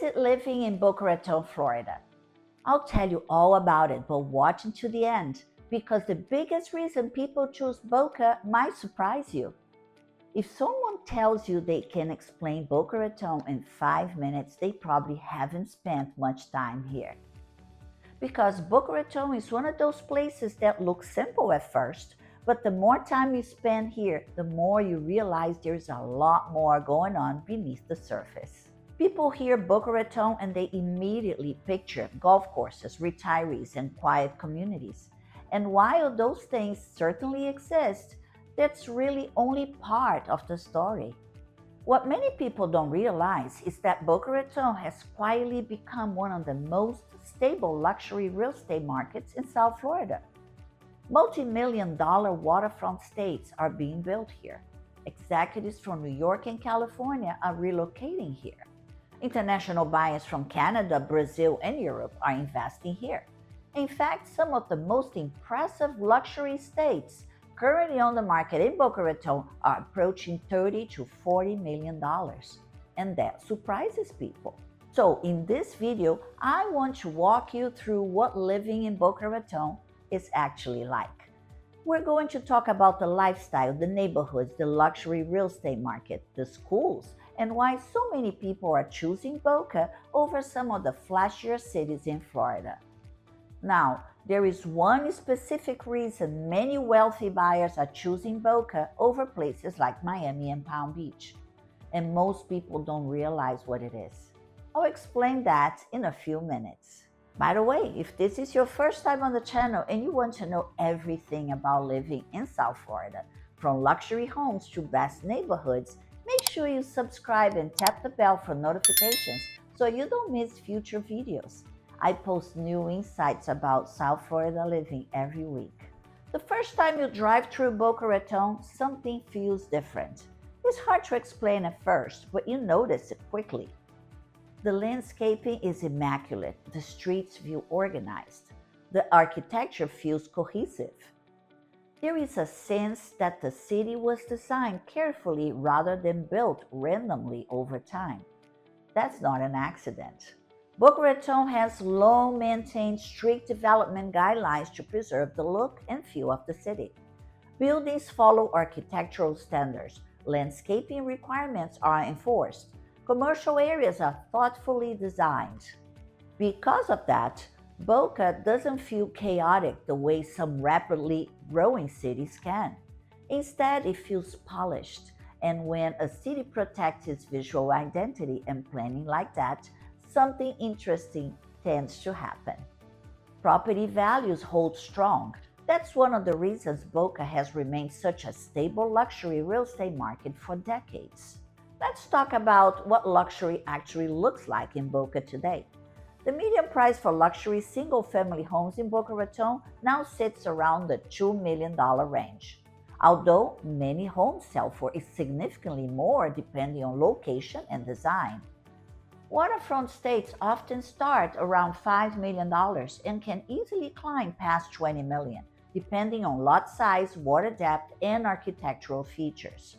is it living in Boca Raton, Florida? I'll tell you all about it, but watch until the end, because the biggest reason people choose Boca might surprise you. If someone tells you they can explain Boca Raton in 5 minutes, they probably haven't spent much time here. Because Boca Raton is one of those places that look simple at first, but the more time you spend here, the more you realize there's a lot more going on beneath the surface. People hear Boca Raton and they immediately picture golf courses, retirees, and quiet communities. And while those things certainly exist, that's really only part of the story. What many people don't realize is that Boca Raton has quietly become one of the most stable luxury real estate markets in South Florida. Multi-million-dollar waterfront estates are being built here. Executives from New York and California are relocating here. International buyers from Canada, Brazil, and Europe are investing here. In fact, some of the most impressive luxury estates currently on the market in Boca Raton are approaching $30 to $40 million, and that surprises people. So in this video, I want to walk you through what living in Boca Raton is actually like. We're going to talk about the lifestyle, the neighborhoods, the luxury real estate market, the schools, and why so many people are choosing Boca over some of the flashier cities in Florida. Now, there is one specific reason many wealthy buyers are choosing Boca over places like Miami and Palm Beach, and most people don't realize what it is. I'll explain that in a few minutes. By the way, if this is your first time on the channel and you want to know everything about living in South Florida, from luxury homes to best neighborhoods, make sure you subscribe and tap the bell for notifications so you don't miss future videos. I post new insights about South Florida living every week. The first time you drive through Boca Raton, something feels different. It's hard to explain at first, but you notice it quickly. The landscaping is immaculate, the streets feel organized, the architecture feels cohesive. There is a sense that the city was designed carefully rather than built randomly over time. That's not an accident. Boca Raton has long-maintained strict development guidelines to preserve the look and feel of the city. Buildings follow architectural standards, landscaping requirements are enforced, commercial areas are thoughtfully designed. Because of that, Boca doesn't feel chaotic the way some rapidly growing cities can. Instead, it feels polished, and when a city protects its visual identity and planning like that, something interesting tends to happen. Property values hold strong. That's one of the reasons Boca has remained such a stable luxury real estate market for decades. Let's talk about what luxury actually looks like in Boca today. The median price for luxury single-family homes in Boca Raton now sits around the $2 million range. Although many homes sell for significantly more depending on location and design. Waterfront estates often start around $5 million and can easily climb past $20 million, depending on lot size, water depth, and architectural features.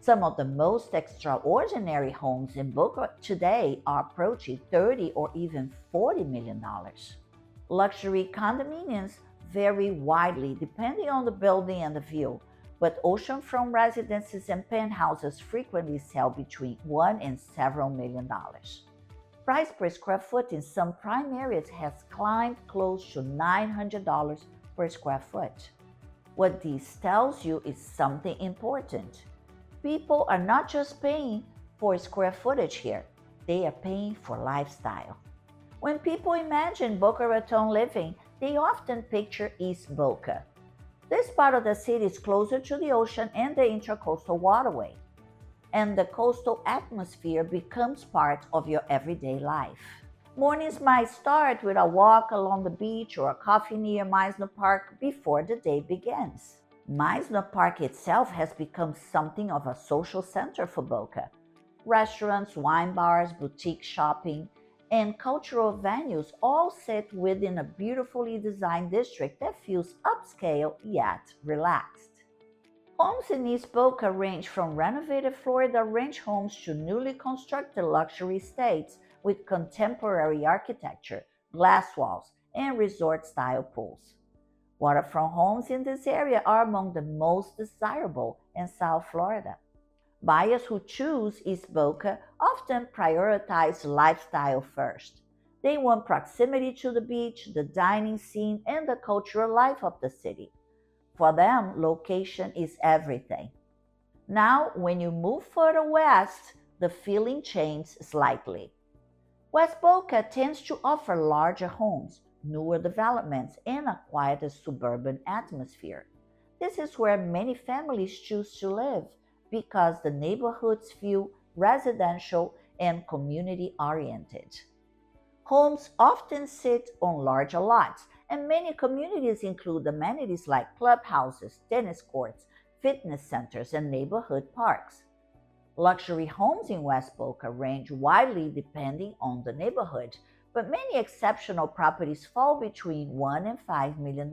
Some of the most extraordinary homes in Boca today are approaching $30 or even $40 million. Luxury condominiums vary widely depending on the building and the view, but oceanfront residences and penthouses frequently sell between $1 and several million. Price per square foot in some prime areas has climbed close to $900 per square foot. What this tells you is something important. People are not just paying for square footage here, they are paying for lifestyle. When people imagine Boca Raton living, they often picture East Boca. This part of the city is closer to the ocean and the Intracoastal Waterway, and the coastal atmosphere becomes part of your everyday life. Mornings might start with a walk along the beach or a coffee near Meisner Park before the day begins. Meisner Park itself has become something of a social center for Boca. Restaurants, wine bars, boutique shopping, and cultural venues all sit within a beautifully designed district that feels upscale yet relaxed. Homes in East Boca range from renovated Florida ranch homes to newly constructed luxury estates with contemporary architecture, glass walls, and resort style pools. Waterfront homes in this area are among the most desirable in South Florida. Buyers who choose East Boca often prioritize lifestyle first. They want proximity to the beach, the dining scene, and the cultural life of the city. For them, location is everything. Now, when you move further west, the feeling changes slightly. West Boca tends to offer larger homes, newer developments, and a quieter suburban atmosphere. This is where many families choose to live because the neighborhoods feel residential and community oriented. Homes often sit on larger lots, and many communities include amenities like clubhouses, tennis courts, fitness centers, and neighborhood parks. Luxury homes in West Boca range widely depending on the neighborhood, but many exceptional properties fall between $1 and $5 million.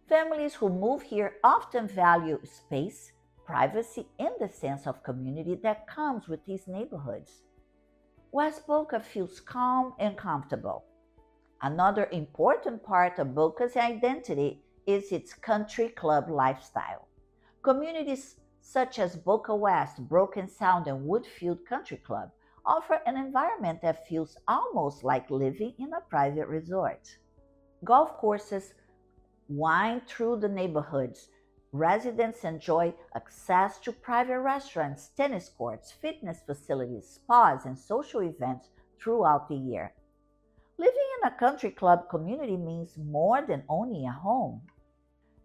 Families who move here often value space, privacy, and the sense of community that comes with these neighborhoods. West Boca feels calm and comfortable. Another important part of Boca's identity is its country club lifestyle. Communities such as Boca West, Broken Sound, and Woodfield Country Club offer an environment that feels almost like living in a private resort. Golf courses wind through the neighborhoods. Residents enjoy access to private restaurants, tennis courts, fitness facilities, spas, and social events throughout the year. Living in a country club community means more than owning a home.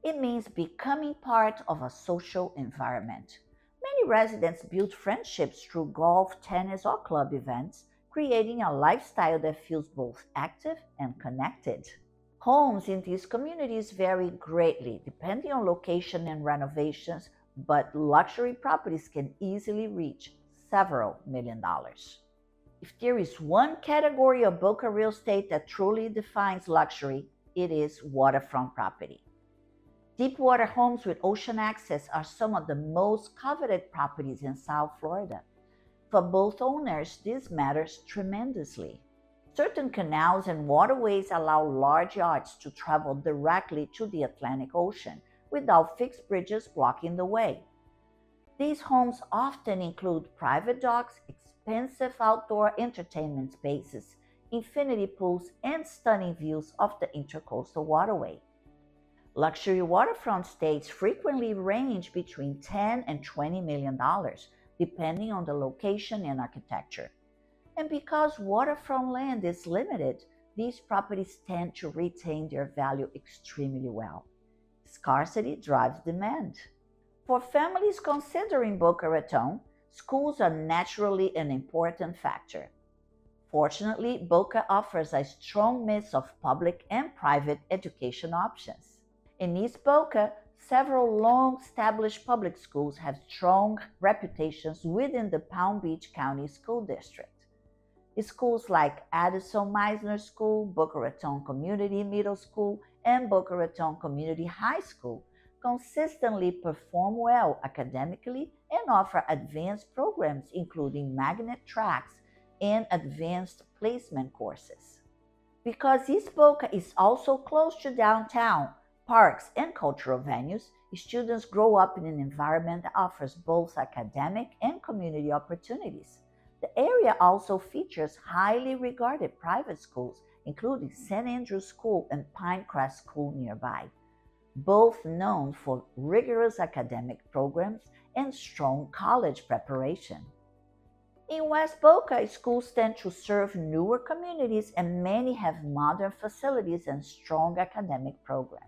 It means becoming part of a social environment. Many residents build friendships through golf, tennis, or club events, creating a lifestyle that feels both active and connected. Homes in these communities vary greatly depending on location and renovations, but luxury properties can easily reach several $1 million. If there is one category of Boca real estate that truly defines luxury, it is waterfront property. Deepwater homes with ocean access are some of the most coveted properties in South Florida. For both owners, this matters tremendously. Certain canals and waterways allow large yachts to travel directly to the Atlantic Ocean without fixed bridges blocking the way. These homes often include private docks, expensive outdoor entertainment spaces, infinity pools, and stunning views of the Intercoastal Waterway. Luxury waterfront estates frequently range between $10 and $20 million, depending on the location and architecture. And because waterfront land is limited, these properties tend to retain their value extremely well. Scarcity drives demand. For families considering Boca Raton, schools are naturally an important factor. Fortunately, Boca offers a strong mix of public and private education options. In East Boca, several long-established public schools have strong reputations within the Palm Beach County School District. Schools like Addison Meisner School, Boca Raton Community Middle School, and Boca Raton Community High School consistently perform well academically and offer advanced programs including magnet tracks and advanced placement courses. Because East Boca is also close to downtown, parks, and cultural venues, students grow up in an environment that offers both academic and community opportunities. The area also features highly regarded private schools, including St. Andrew's School and Pinecrest School nearby, both known for rigorous academic programs and strong college preparation. In West Boca, schools tend to serve newer communities and many have modern facilities and strong academic programs.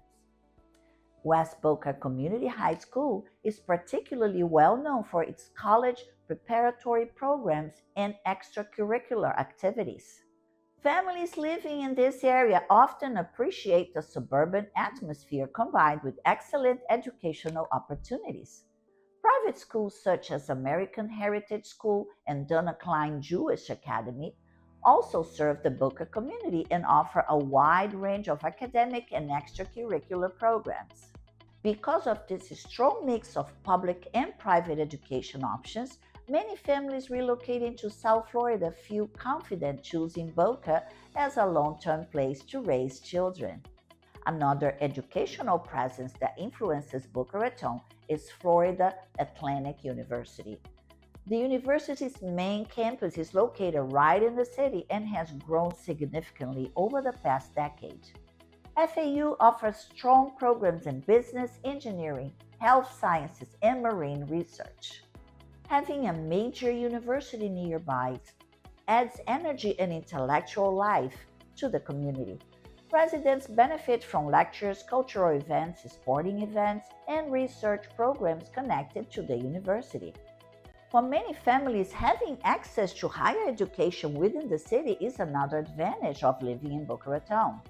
West Boca Community High School is particularly well known for its college preparatory programs and extracurricular activities. Families living in this area often appreciate the suburban atmosphere combined with excellent educational opportunities. Private schools such as American Heritage School and Donna Klein Jewish Academy also serve the Boca community and offer a wide range of academic and extracurricular programs. Because of this strong mix of public and private education options, many families relocating to South Florida feel confident choosing Boca as a long-term place to raise children. Another educational presence that influences Boca Raton is Florida Atlantic University. The university's main campus is located right in the city and has grown significantly over the past decade. FAU offers strong programs in business, engineering, health sciences, and marine research. Having a major university nearby adds energy and intellectual life to the community. Residents benefit from lectures, cultural events, sporting events, and research programs connected to the university. For many families, having access to higher education within the city is another advantage of living in Boca Raton.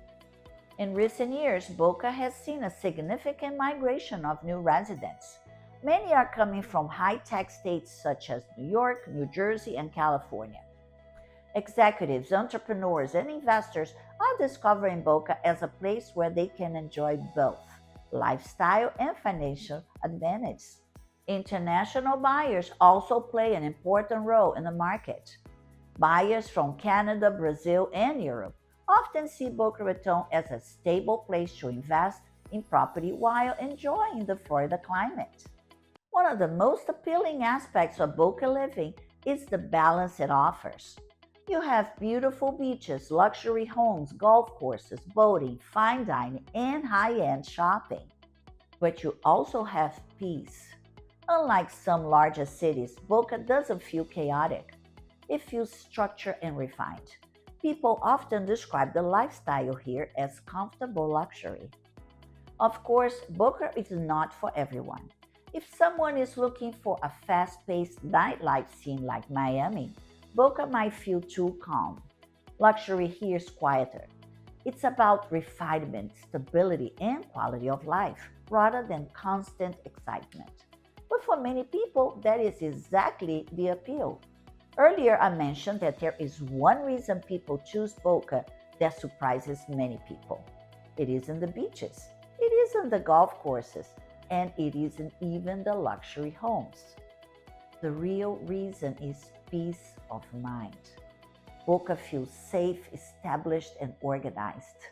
In recent years, Boca has seen a significant migration of new residents. Many are coming from high-tech states such as New York, New Jersey, and California. Executives, entrepreneurs, and investors are discovering Boca as a place where they can enjoy both lifestyle and financial advantages. International buyers also play an important role in the market. Buyers from Canada, Brazil, and Europe often see Boca Raton as a stable place to invest in property while enjoying the Florida climate. One of the most appealing aspects of Boca living is the balance it offers. You have beautiful beaches, luxury homes, golf courses, boating, fine dining, and high-end shopping. But you also have peace. Unlike some larger cities, Boca doesn't feel chaotic. It feels structured and refined. People often describe the lifestyle here as comfortable luxury. Of course, Boca is not for everyone. If someone is looking for a fast-paced nightlife scene like Miami, Boca might feel too calm. Luxury here is quieter. It's about refinement, stability, and quality of life, rather than constant excitement. But for many people, that is exactly the appeal. Earlier, I mentioned that there is one reason people choose Boca that surprises many people. It isn't the beaches, it isn't the golf courses, and it isn't even the luxury homes. The real reason is peace of mind. Boca feels safe, established, and organized.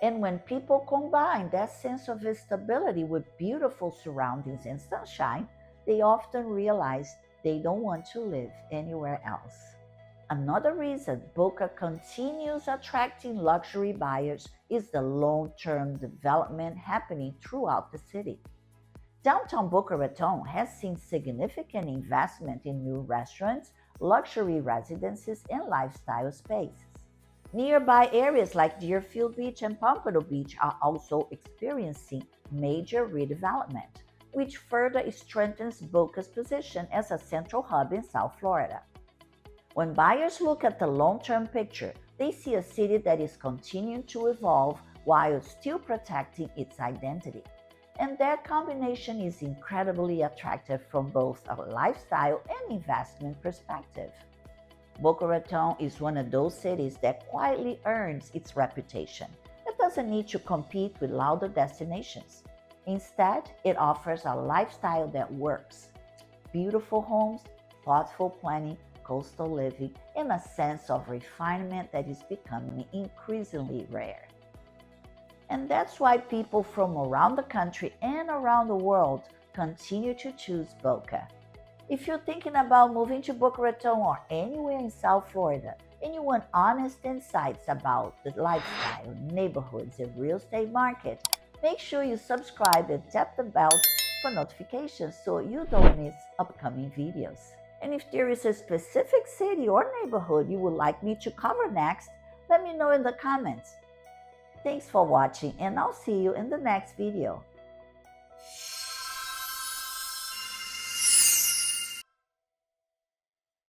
And when people combine that sense of stability with beautiful surroundings and sunshine, they often realize they don't want to live anywhere else. Another reason Boca continues attracting luxury buyers is the long-term development happening throughout the city. Downtown Boca Raton has seen significant investment in new restaurants, luxury residences, and lifestyle spaces. Nearby areas like Deerfield Beach and Pompano Beach are also experiencing major redevelopment, which further strengthens Boca's position as a central hub in South Florida. When buyers look at the long-term picture, they see a city that is continuing to evolve while still protecting its identity. And that combination is incredibly attractive from both a lifestyle and investment perspective. Boca Raton is one of those cities that quietly earns its reputation. It doesn't need to compete with louder destinations. Instead, it offers a lifestyle that works. Beautiful homes, thoughtful planning, coastal living, and a sense of refinement that is becoming increasingly rare. And that's why people from around the country and around the world continue to choose Boca. If you're thinking about moving to Boca Raton or anywhere in South Florida, and you want honest insights about the lifestyle, neighborhoods, and real estate market, make sure you subscribe and tap the bell for notifications so you don't miss upcoming videos. And if there is a specific city or neighborhood you would like me to cover next, let me know in the comments. Thanks for watching, and I'll see you in the next video.